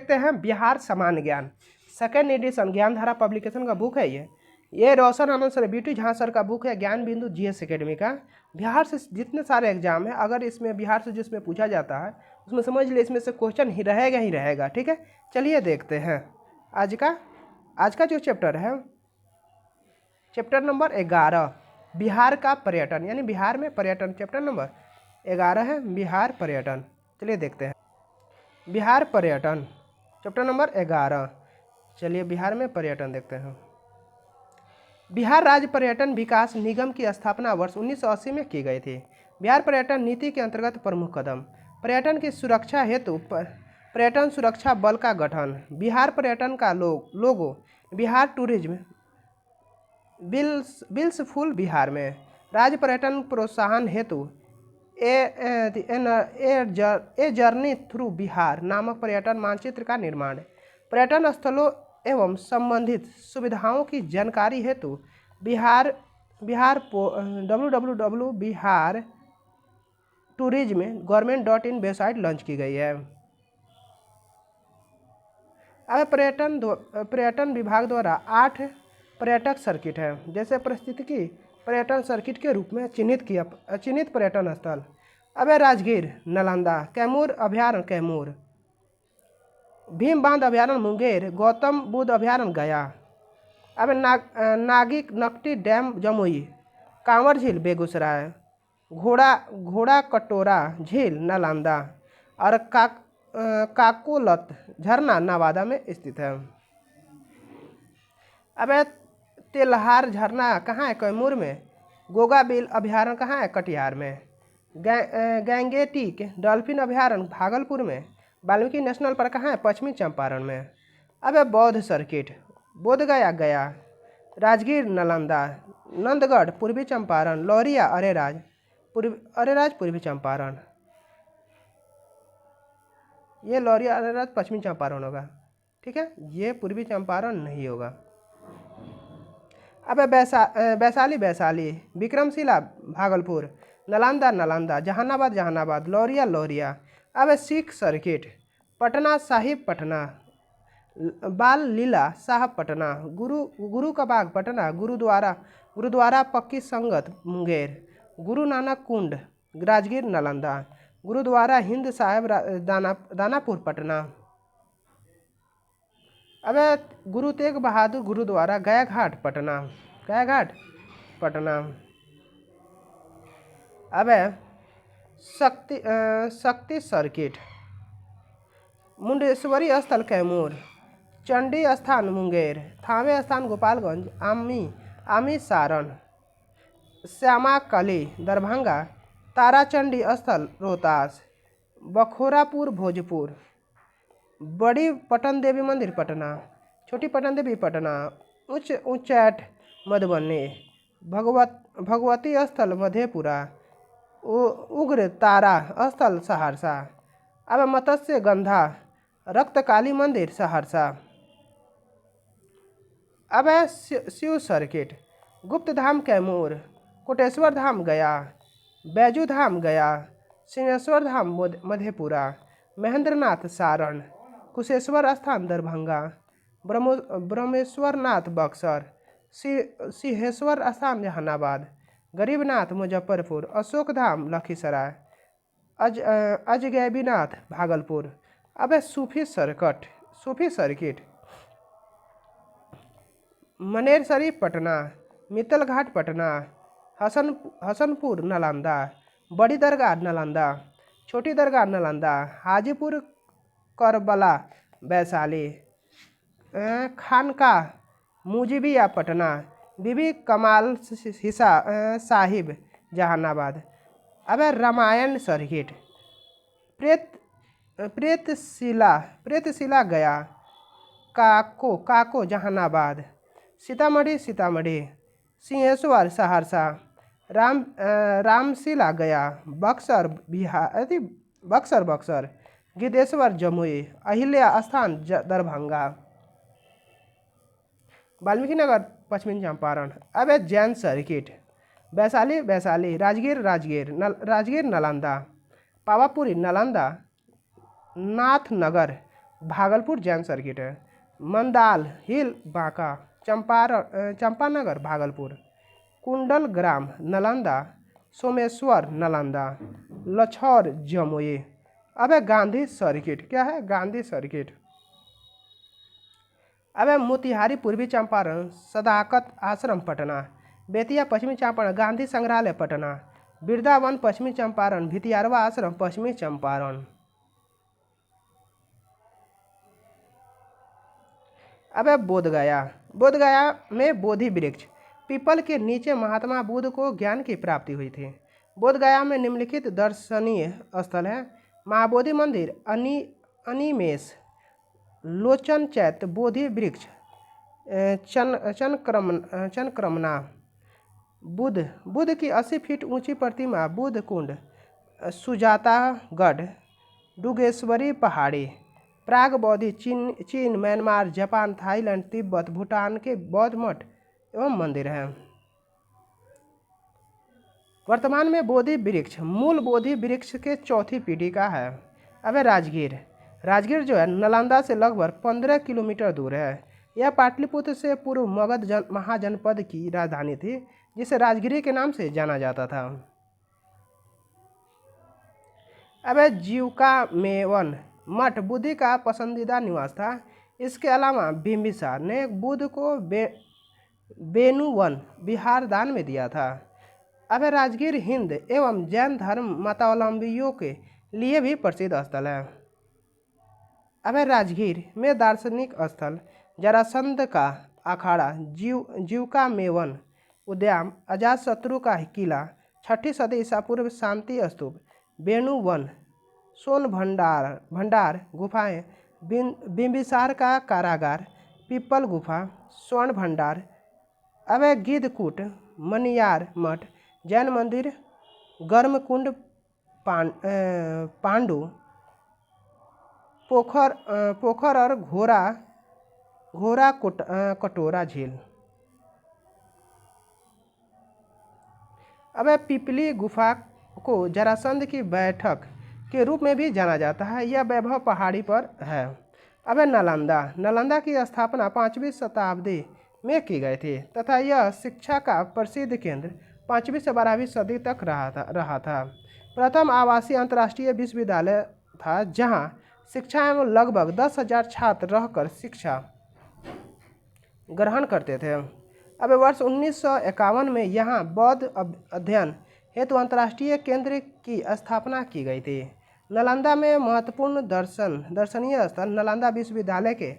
देखते हैं बिहार समान ज्ञान, सेकेंड एडिशन, ज्ञानधारा पब्लिकेशन का बुक है ये रोशन आनंद सर, बीटू झा सर का बुक है, ज्ञान बिंदु जीएस एकेडमी का। बिहार से जितने सारे एग्जाम है, अगर इसमें बिहार से जिसमें पूछा जाता है उसमें समझ लिए इसमें से क्वेश्चन ही रहेगा। ठीक है, चलिए देखते हैं आज का जो चैप्टर है, चैप्टर नंबर 11, बिहार का पर्यटन, यानी बिहार में पर्यटन। चैप्टर नंबर 11 है बिहार पर्यटन। चलिए देखते हैं बिहार पर्यटन, चैप्टर नंबर 11। चलिए बिहार में पर्यटन देखते हैं। बिहार राज्य पर्यटन विकास निगम की स्थापना वर्ष 1980 में की गई थी। बिहार पर्यटन नीति के अंतर्गत प्रमुख कदम, पर्यटन की सुरक्षा हेतु पर्यटन सुरक्षा बल का गठन, बिहार पर्यटन का logo, Bihar tourism blissful Bihar में, राज्य पर्यटन प्रोत्साहन हेतु ए जर्नी थ्रू बिहार नामक पर्यटन मानचित्र का निर्माण, पर्यटन स्थलों एवं संबंधित सुविधाओं की जानकारी हेतु www Bihar tourism government website launch की गई है। अब पर्यटन विभाग द्वारा 8 पर्यटक सर्किट है, जैसे परिस्थितिकी पर्यटन सर्किट के रूप में चिन्हित पर्यटन स्थल। अब राजगीर नालंदा, कैमूर अभ्यारण्य कैमूर, भीम बांध अभ्यारण्य मुंगेर, गौतम बुद्ध अभ्यारण्य गया। अब नागिक नकटी डैम जमुई, कांवर झील बेगूसराय, घोड़ा कटोरा झील नालंदा और काकोलत झरना नवादा में स्थित है। अब तेल्हार झरना कहाँ है? कैमूर में। गोगा बिल अभ्यारण्य कहाँ है? कटिहार में। गैंगेटिक डॉल्फिन अभ्यारण्य भागलपुर में। वाल्मीकि नेशनल पार्क कहाँ है? पश्चिमी चंपारण में। अब बौद्ध सर्किट, बोधगया गया, राजगीर नालंदा, नंदगढ़ पूर्वी चंपारण, लौरिया अरेराज पूर्वी चंपारण। ये लौरिया अरेराज पश्चिमी चंपारण होगा, ठीक है, ये पूर्वी चंपारण नहीं होगा। अब वैशाली, विक्रमशिला भागलपुर, नालंदा, जहानाबाद, लौरिया। अब सिख सर्किट, पटना साहिब पटना, बाल लीला साहब पटना, गुरु का बाग पटना, गुरुद्वारा पक्की संगत मुंगेर, गुरु नानक कुंड राजगीर नालंदा, गुरुद्वारा हिंद साहिब दानापुर पटना। अब गुरु तेग बहादुर गुरुद्वारा गया घाट पटना। अब शक्ति सर्किट, मुंडेश्वरी स्थल कैमूर, चंडी स्थान मुंगेर, थावे स्थान गोपालगंज, आमी सारण, श्यामा कली दरभंगा, ताराचंडी स्थल रोहतास, बखोरापुर भोजपुर, बड़ी पटन देवी मंदिर पटना, छोटी पटन देवी पटना, उच्चैठ मधुबनी, भगवती स्थल मधेपुरा, उग्र तारा स्थल सहरसा। अब मत्स्य गंधा रक्तकाली मंदिर सहरसा। अब शिव सर्किट, गुप्त धाम कैमूर, कोटेश्वर धाम गया, बैजू धाम गया, सिंहेश्वर धाम मधेपुरा, महेंद्रनाथ सारण, कुशेश्वर स्थान दरभंगा, ब्रह्मेश्वर नाथ बक्सर, सिंहेश्वर स्थान जहानाबाद, गरीबनाथ मुजफ्फरपुर, अशोक धाम लखीसराय, अजगैबीनाथ भागलपुर। अब सूफी सर्किट, मनेर शरीफ पटना, मित्तल घाट पटना, हसनपुर नालंदा, बड़ी दरगाह नालंदा, छोटी दरगाह नालंदा, हाजीपुर करबला वैशाली, खानका मुजिबिया पटना, बीबी कमाल साहिब जहानाबाद। अब रामायण सर्किट, प्रेतशिला गया, काको जहानाबाद, सीतामढ़ी, सिंहेश्वर सहरसा, रामशिला गया, बक्सर, गिद्धेश्वर जमुई, अहिल्या स्थान दरभंगा, वाल्मीकि नगर पश्चिमी चंपारण। अब जैन सर्किट, वैशाली, राजगीर नालंदा, पावापुरी नालंदा, नाथनगर भागलपुर जैन सर्किट है। मंदाल हिल बांका, चंपानगर भागलपुर, कुंडल ग्राम नालंदा, सोमेश्वर नालंदा, लछौर जमुई। अब है गांधी सर्किट, क्या है गांधी सर्किट। अब है मोतिहारी पूर्वी चंपारण, सदाकत आश्रम पटना, बेतिया पश्चिमी चंपारण, गांधी संग्रहालय पटना, वृंदावन पश्चिमी चंपारण, भितियारवा आश्रम पश्चिमी चंपारण। अब है बोधगया, बोधगया में बोधि वृक्ष, पीपल के नीचे महात्मा बुद्ध को ज्ञान की प्राप्ति हुई थी। बोधगया में निम्नलिखित दर्शनीय स्थल है। महाबोधि मंदिर, अनिमेष, लोचन चैत्य, बोधि वृक्ष, चनक्रमना, बुद्ध की 80 फीट ऊंची प्रतिमा, बुद्ध कुंड, सुजातागढ़, डुगेश्वरी पहाड़ी, प्राग बौद्धि, चीन, Myanmar, Japan, Thailand, Tibet, Bhutan के बौद्ध मठ एवं मंदिर हैं। वर्तमान में बोधि वृक्ष मूल बोधि वृक्ष के चौथी पीढ़ी का है। अब है राजगीर, राजगीर जो है नालंदा से लगभग 15 किलोमीटर दूर है। यह पाटलिपुत्र से पूर्व मगध महाजनपद की राजधानी थी, जिसे राजगिरी के नाम से जाना जाता था। अब है जीविका मेवन मठ बुद्ध का पसंदीदा निवास था। इसके अलावा बिम्बिसार ने बुद्ध को बेनुवन बिहार दान में दिया था। अब है राजगीर हिंद एवं जैन धर्म मतावलंबियों के लिए भी प्रसिद्ध स्थल है। अब है राजगीर में दार्शनिक स्थल, जरासंध का अखाड़ा, जीविका मेवन उद्यान, अजातशत्रु का किला, 6ठी सदी ईसा पूर्व शांति स्तूप, बेनुवन, सोन भंडार गुफाएं, बिम्बिसार का कारागार, पीपल गुफा, स्वर्ण भंडार। अब है गिद्धकूट, मनियार मठ, जैन मंदिर, गर्मकुंड, पांडु, पोखर और घोरा कटोरा झील। अब पिपली गुफा को जरासंध की बैठक के रूप में भी जाना जाता है। यह वैभव पहाड़ी पर है। अब नालंदा की स्थापना 5वीं शताब्दी में की गई थी तथा यह शिक्षा का प्रसिद्ध केंद्र 5वीं से 12वीं सदी तक रहा था। प्रथम आवासीय अंतर्राष्ट्रीय विश्वविद्यालय था, जहां शिक्षा एवं लगभग 10,000 छात्र रहकर शिक्षा ग्रहण करते थे। अब वर्ष 1951 में यहाँ बौद्ध अध्ययन हेतु अंतर्राष्ट्रीय केंद्र की स्थापना की गई थी। नालंदा में महत्वपूर्ण दर्शनीय स्थल नालंदा विश्वविद्यालय के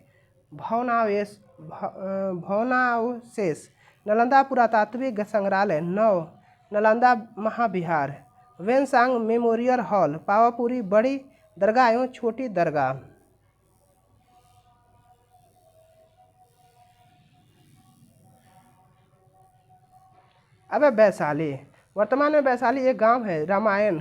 भवनावशेष, नालंदा पुरातात्विक संग्रहालय, नालंदा महाविहार, वेनसांग मेमोरियल हॉल, पावापुरी बड़ी दरगाह एवं छोटी दरगाह। अब वैशाली, वर्तमान में वैशाली एक गांव है। रामायण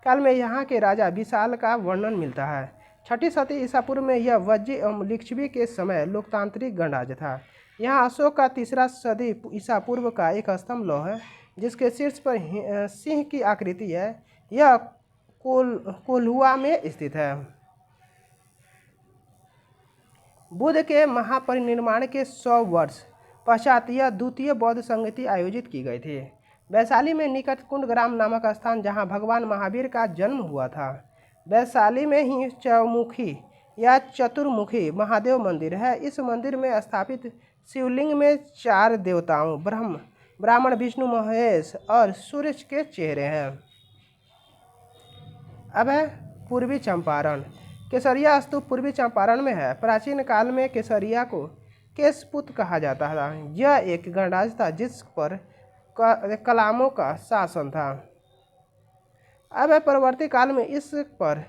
काल में यहाँ के राजा विशाल का वर्णन मिलता है। 6ठी सदी ईसा पूर्व में यह वज्जी एवं लिच्छवी के समय लोकतांत्रिक गणराज्य था। यहाँ अशोक का 3रा सदी ईसा पूर्व का एक स्तंभ लौह है, जिसके शीर्ष पर सिंह की आकृति है। यह कोल्हुआ में स्थित है। बुद्ध के महापरिनिर्वाण के 100 वर्ष पश्चात यह द्वितीय बौद्ध संगति आयोजित की गई थी। वैशाली में निकट कुंडग्राम नामक स्थान, जहां भगवान महावीर का जन्म हुआ था। वैशाली में ही चौमुखी या चतुर्मुखी महादेव मंदिर है। इस मंदिर में स्थापित शिवलिंग में 4 देवताओं ब्राह्मण, विष्णु, महेश और सूर्य के चेहरे हैं। अब है पूर्वी चंपारण, केसरिया स्तूप पूर्वी चंपारण में है। प्राचीन काल में केसरिया को केशपुत कहा जाता था। यह एक गणराज्य था जिस पर कलामों का शासन था। अब परवर्ती काल में इस पर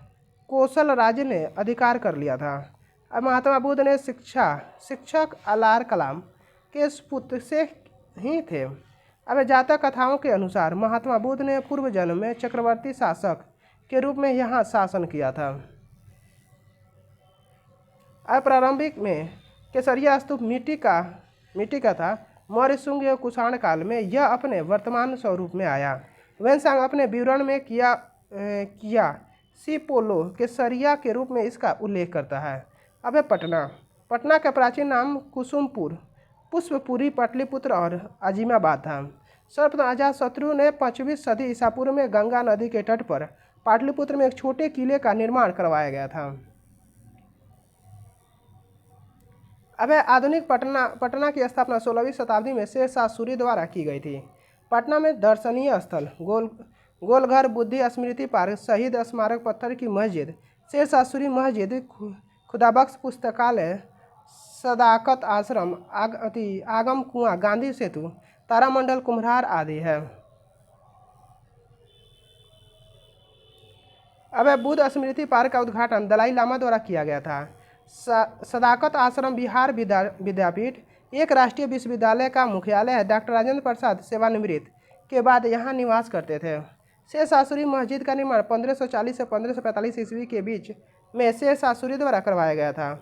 कोसल राज्य ने अधिकार कर लिया था। अब महात्मा बुद्ध ने शिक्षक अलार कलाम केशपुत से ही थे। अब जातक कथाओं के अनुसार महात्मा बुद्ध ने पूर्व जन्म में चक्रवर्ती शासक के रूप में यहाँ शासन किया था। अब प्रारंभिक में केसरिया स्तूप मिट्टी का था। मौर्य, शुंग एवं कुषाण काल में यह अपने वर्तमान स्वरूप में आया। वेनसांग अपने विवरण में किया सी पोलो केसरिया के रूप में इसका उल्लेख करता है। अब है पटना। पटना का प्राचीन नाम कुसुमपुर, पुष्पपुरी, पाटलिपुत्र और अजीमाबाद था। सर्वप्रथम अजातशत्रु ने 5वीं सदी ईसा पूर्व में गंगा नदी के तट पर पाटलिपुत्र में एक छोटे किले का निर्माण करवाया गया था। अब है आधुनिक पटना। पटना की स्थापना 16वीं शताब्दी में शेरशाह सूरी द्वारा की गई थी। पटना में दर्शनीय स्थल गोलघर, बुद्धि स्मृति पार्क, शहीद स्मारक, पत्थर की मस्जिद, शेरशाह सूरी मस्जिद, खुदाबख्श पुस्तकालय, सदाकत आश्रम, आगम कुआं, गांधी सेतु, तारामंडल, कुम्हरार आदि है। अब बुद्ध स्मृति पार्क का उद्घाटन दलाई लामा द्वारा किया गया था। सदाकत आश्रम बिहार विद्यापीठ एक राष्ट्रीय विश्वविद्यालय का मुख्यालय है। डॉक्टर राजेंद्र प्रसाद सेवानिवृत्त के बाद यहाँ निवास करते थे। शेरशाह सूरी मस्जिद का निर्माण 1540 से 1545 ईस्वी के बीच में शेरशाह सूरी द्वारा करवाया गया था।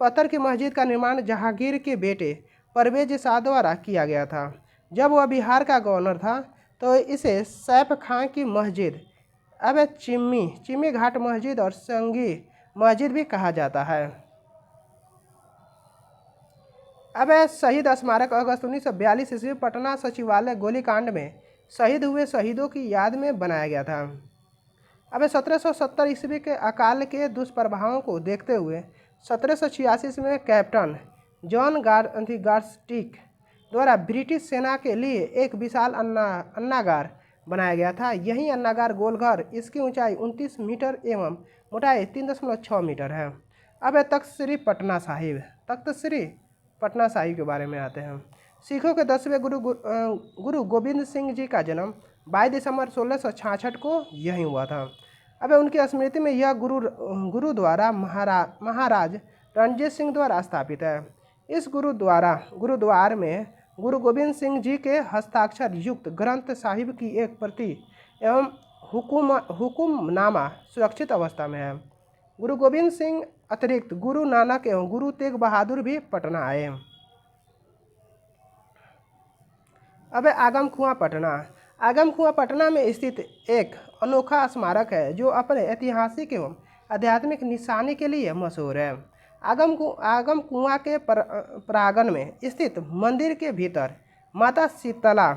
पत्थर की मस्जिद का निर्माण जहांगीर के बेटे परवेज शाह द्वारा किया गया था। जब वह बिहार का गवर्नर था तो इसे सैफ खां की मस्जिद, अब चिम्मी घाट मस्जिद और संगी मस्जिद भी कहा जाता है। अब शहीद स्मारक अगस्त 1942 ईस्वी पटना सचिवालय गोलीकांड में शहीद हुए शहीदों की याद में बनाया गया था। अब 1770 ईस्वी के अकाल के दुष्प्रभावों को देखते हुए 1786 में कैप्टन जॉन गार्स्टिक द्वारा ब्रिटिश सेना के लिए एक विशाल अन्नागार बनाया गया था। यही अन्नागार गोलघर, इसकी ऊंचाई 29 मीटर एवं मोटाई 3.6 मीटर है। अब तख्त श्री पटना साहिब। तख्त श्री पटना साहिब के बारे में आते हैं। सिखों के 10वें गुरु गोविंद सिंह जी का जन्म 22 दिसंबर 1666 को यहीं हुआ था। अब उनकी स्मृति में यह गुरुद्वारा महाराज रणजीत सिंह द्वारा स्थापित है। इस गुरुद्वार में गुरु गोविंद सिंह जी के हस्ताक्षर युक्त ग्रंथ साहिब की एक प्रति एवं हुकुमनामा सुरक्षित अवस्था में है। गुरु गोविंद सिंह अतिरिक्त गुरु नानक एवं गुरु तेग बहादुर भी पटना आए। अब आगम कुआं पटना। आगम कुआं पटना में स्थित एक अनोखा स्मारक है जो अपने ऐतिहासिक एवं आध्यात्मिक निशानी के लिए मशहूर है। आगम कुआं के प्रांगण में स्थित मंदिर के भीतर माता शीतला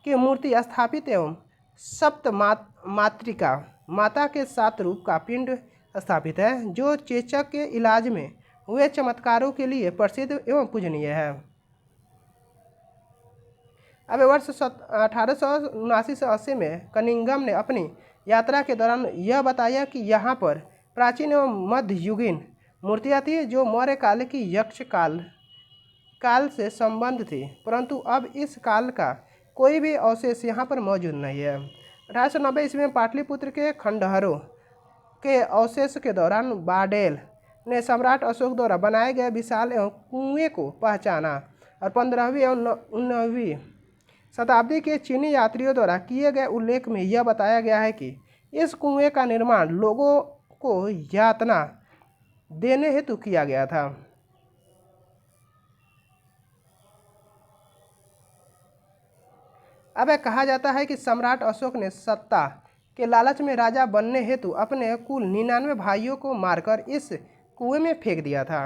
की मूर्ति स्थापित एवं सप्त मातृका माता के 7 रूप का पिंड स्थापित है, जो चेचक के इलाज में हुए चमत्कारों के लिए प्रसिद्ध एवं पूजनीय है। अब वर्ष 1879 से 80 में कनिंघम ने अपनी यात्रा के दौरान यह बताया कि यहाँ पर प्राचीन एवं मध्ययुगीन मूर्तियाँ थी जो मौर्य काल की यक्ष काल से संबंध थी, परंतु अब इस काल का कोई भी अवशेष यहाँ पर मौजूद नहीं है। 1890 ईस्वी में पाटलिपुत्र के खंडहरों के अवशेष के दौरान बाडेल ने सम्राट अशोक द्वारा बनाए गए विशाल एवं कुएं को पहचाना और 15वीं एवं 19वीं शताब्दी के चीनी यात्रियों द्वारा किए गए उल्लेख में यह बताया गया है कि इस कुएं का निर्माण लोगों को यातना देने हेतु किया गया था। अब कहा जाता है कि सम्राट अशोक ने सत्ता के लालच में राजा बनने हेतु अपने कुल 99 भाइयों को मारकर इस कुएं में फेंक दिया था।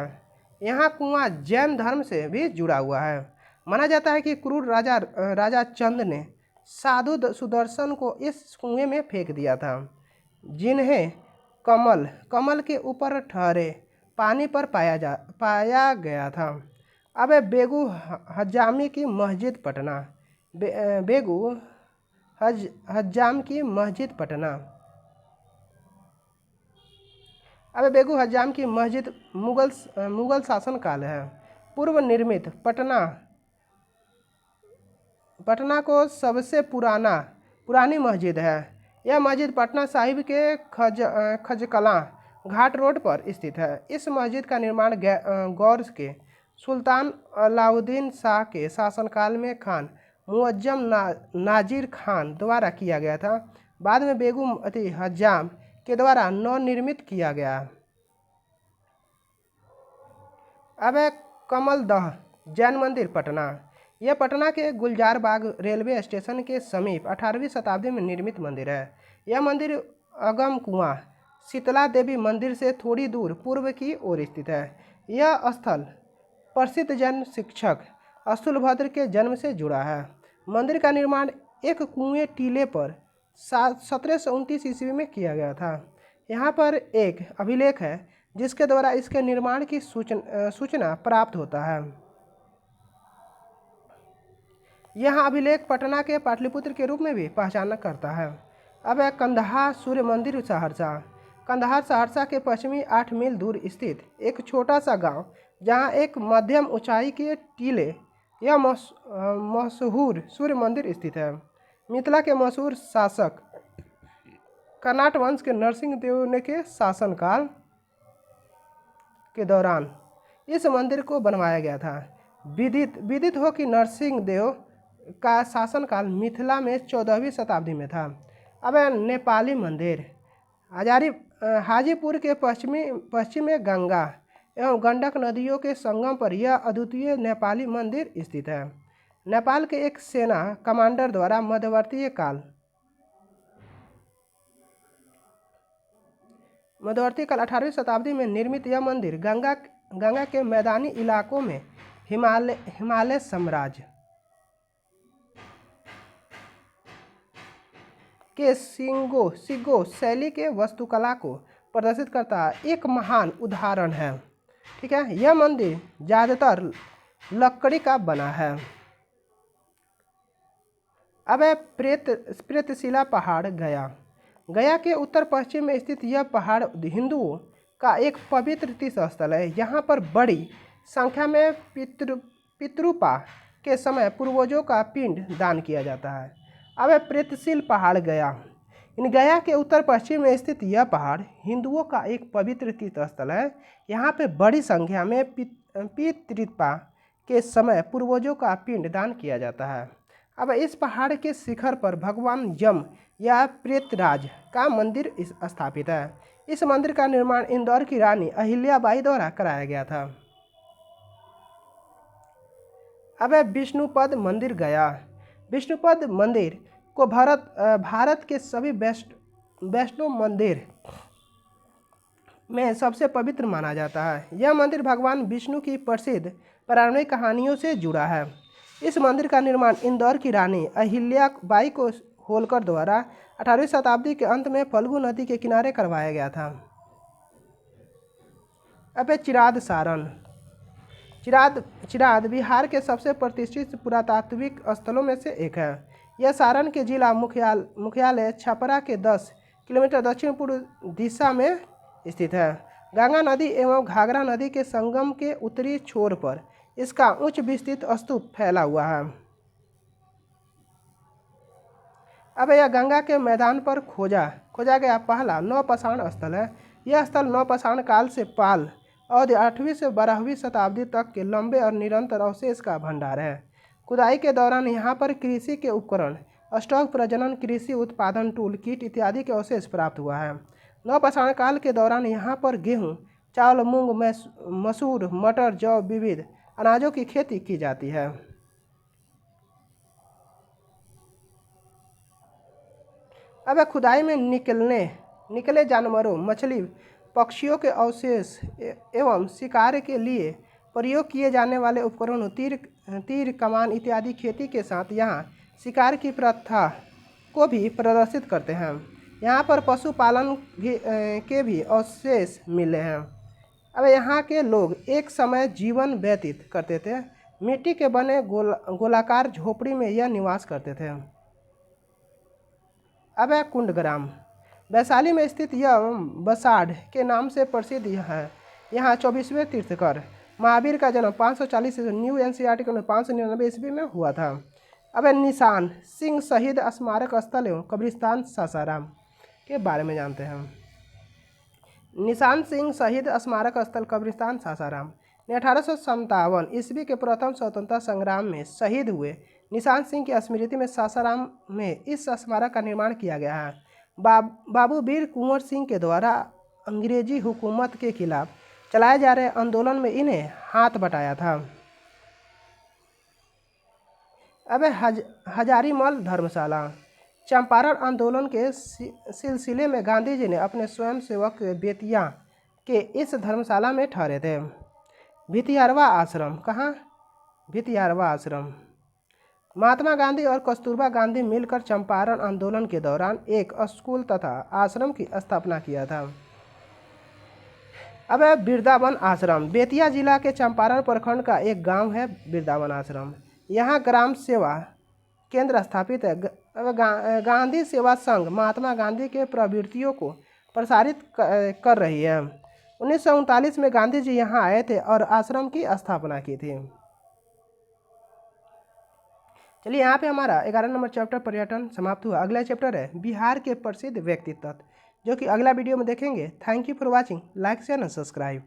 यहाँ कुआं जैन धर्म से भी जुड़ा हुआ है। माना जाता है कि क्रूर राजा चंद ने साधु सुदर्शन को इस कुएं में फेंक दिया था, जिन्हें कमल के ऊपर ठहरे पानी पर पाया गया था। अब बेगू हजामी की मस्जिद पटना। बेगू हज्जाम की मस्जिद पटना। अब बेगू हज्जाम की मस्जिद मुगल शासन काल है। पूर्व निर्मित पटना को सबसे पुरानी मस्जिद है। यह मस्जिद पटना साहिब के खजकलां घाट रोड पर स्थित है। इस मस्जिद का निर्माण गौर के सुल्तान अलाउद्दीन शाह के शासनकाल में खान मुअज्जम नाजिर खान द्वारा किया गया था। बाद में बेगू हज्जाम के द्वारा नवनिर्मित किया गया। अब कमलदह जैन मंदिर पटना। यह पटना के गुलजार बाग रेलवे स्टेशन के समीप 18वीं शताब्दी में निर्मित मंदिर है। यह मंदिर अगम कुआं शीतला देवी मंदिर से थोड़ी दूर पूर्व की ओर स्थित है। यह स्थल प्रसिद्ध जैन शिक्षक स्थूलभद्र के जन्म से जुड़ा है। मंदिर का निर्माण एक कुएं टीले पर 1729 ईस्वी में किया गया था। यहाँ पर एक अभिलेख है जिसके द्वारा इसके निर्माण की सूचना प्राप्त होता है। यह अभिलेख पटना के पाटलिपुत्र के रूप में भी पहचान करता है। अब है कंधार सूर्य मंदिर सहरसा। कंधार सहरसा के पश्चिमी 8 मील दूर स्थित एक छोटा सा गांव, जहां एक मध्यम ऊंचाई के टीले यह मशहूर सूर्य मंदिर स्थित है। मिथिला के मशहूर शासक कर्नाट वंश के नरसिंह देव ने के शासनकाल के दौरान इस मंदिर को बनवाया गया था। विदित हो कि नरसिंह देव का शासनकाल मिथिला में 14वीं शताब्दी में था। अब नेपाली मंदिर हाजीपुर के पश्चिम में गंगा एवं गंडक नदियों के संगम पर यह अद्वितीय नेपाली मंदिर स्थित है। नेपाल के एक सेना कमांडर द्वारा मध्यवर्ती काल 18वीं शताब्दी में निर्मित यह मंदिर गंगा के मैदानी इलाकों में हिमालय साम्राज्य के सिंगो शैली के वास्तुकला को प्रदर्शित करता है एक महान उदाहरण है। ठीक है, यह मंदिर ज़्यादातर लकड़ी का बना है। अब है प्रेतशिला पहाड़ गया के उत्तर पश्चिम में स्थित यह पहाड़ हिंदुओं का एक पवित्र तीर्थ स्थल है। यहाँ पर बड़ी संख्या में पितृपा के समय पूर्वजों का पिंड दान किया जाता है। अब है प्रेतशील पहाड़ गया के उत्तर पश्चिम में स्थित यह पहाड़ हिंदुओं का एक पवित्र तीर्थ स्थल है। यहाँ पे बड़ी संख्या में पितृपा के समय पूर्वजों का पिंड दान किया जाता है। अब इस पहाड़ के शिखर पर भगवान यम या प्रेतराज का मंदिर स्थापित है। इस मंदिर का निर्माण इंदौर की रानी अहिल्याबाई द्वारा कराया गया था। अब है विष्णुपद मंदिर गया। विष्णुपद मंदिर को भारत के सभी वैष्णव मंदिर में सबसे पवित्र माना जाता है। यह मंदिर भगवान विष्णु की प्रसिद्ध पौराणिक कहानियों से जुड़ा है। इस मंदिर का निर्माण इंदौर की रानी अहिल्याबाई को होलकर द्वारा 18वीं शताब्दी के अंत में फल्गु नदी के किनारे करवाया गया था। अब चिराद सारण। चिराद बिहार के सबसे प्रतिष्ठित पुरातात्विक स्थलों में से एक है। यह सारण के जिला मुख्यालय छपरा के 10 किलोमीटर दक्षिण पूर्व दिशा में स्थित है। गंगा नदी एवं घाघरा नदी के संगम के उत्तरी छोर पर इसका उच्च विस्तृत स्तूप फैला हुआ है। अब यह गंगा के मैदान पर खोजा गया पहला नौपाषाण स्थल है। यह स्थल नौपाषाण काल से पाल और 8वीं से 12वीं शताब्दी तक के लंबे और निरंतर अवशेष का भंडार है। खुदाई के दौरान यहाँ पर कृषि के उपकरण, स्टॉक प्रजनन, कृषि उत्पादन, टूल किट इत्यादि के अवशेष प्राप्त हुआ है। नवपाषाण काल के दौरान यहाँ पर गेहूँ, चावल, मूंग, मसूर, मटर, जौ, विविध अनाजों की खेती की जाती है। अब खुदाई में निकले जानवरों, मछली, पक्षियों के अवशेष एवं शिकार के लिए प्रयोग किए जाने वाले उपकरणों, तीर, कमान इत्यादि खेती के साथ यहाँ शिकार की प्रथा को भी प्रदर्शित करते हैं। यहाँ पर पशुपालन के भी अवशेष मिले हैं। अब यहाँ के लोग एक समय जीवन व्यतीत करते थे। मिट्टी के बने गोलाकार झोपड़ी में यह निवास करते थे। अब है कुंडग्राम। वैशाली में स्थित यह बसाढ़ के नाम से प्रसिद्ध है। यहाँ 24वें तीर्थकर महावीर का जन्म 540 न्यू एनसीईआरटी के 599 ईस्वी में हुआ था। अब निशान सिंह शहीद स्मारक स्थल एवं कब्रिस्तान सासाराम के बारे में जानते हैं। निशान सिंह शहीद स्मारक स्थल कब्रिस्तान सासाराम ने 1857 ईस्वी के प्रथम स्वतंत्रता संग्राम में शहीद हुए निशान सिंह की स्मृति में सासाराम में इस स्मारक का निर्माण किया गया है। बाबू वीर कुंवर सिंह के द्वारा अंग्रेजी हुकूमत के खिलाफ चलाए जा रहे आंदोलन में इन्हें हाथ बटाया था। अब हजारीमल धर्मशाला। चंपारण आंदोलन के सिलसिले में गांधी जी ने अपने स्वयंसेवक बेतिया के इस धर्मशाला में ठहरे थे। भितियारवा आश्रम, कहाँ? भितियारवा आश्रम। महात्मा गांधी और कस्तूरबा गांधी मिलकर चंपारण आंदोलन के दौरान एक स्कूल तथा आश्रम की स्थापना किया था। अब है वृंदावन आश्रम। बेतिया जिला के चंपारण प्रखंड का एक गांव है वृंदावन आश्रम। यहाँ ग्राम सेवा केंद्र स्थापित है। गांधी सेवा संघ महात्मा गांधी के प्रवृत्तियों को प्रसारित कर रही है। 1939 में गांधी जी यहाँ आए थे और आश्रम की स्थापना की थी। चलिए यहाँ पे हमारा 11 नंबर चैप्टर पर्यटन समाप्त हुआ। अगला चैप्टर है बिहार के प्रसिद्ध व्यक्तित्व, जो कि अगला वीडियो में देखेंगे। Thank you for watching. Like share and subscribe.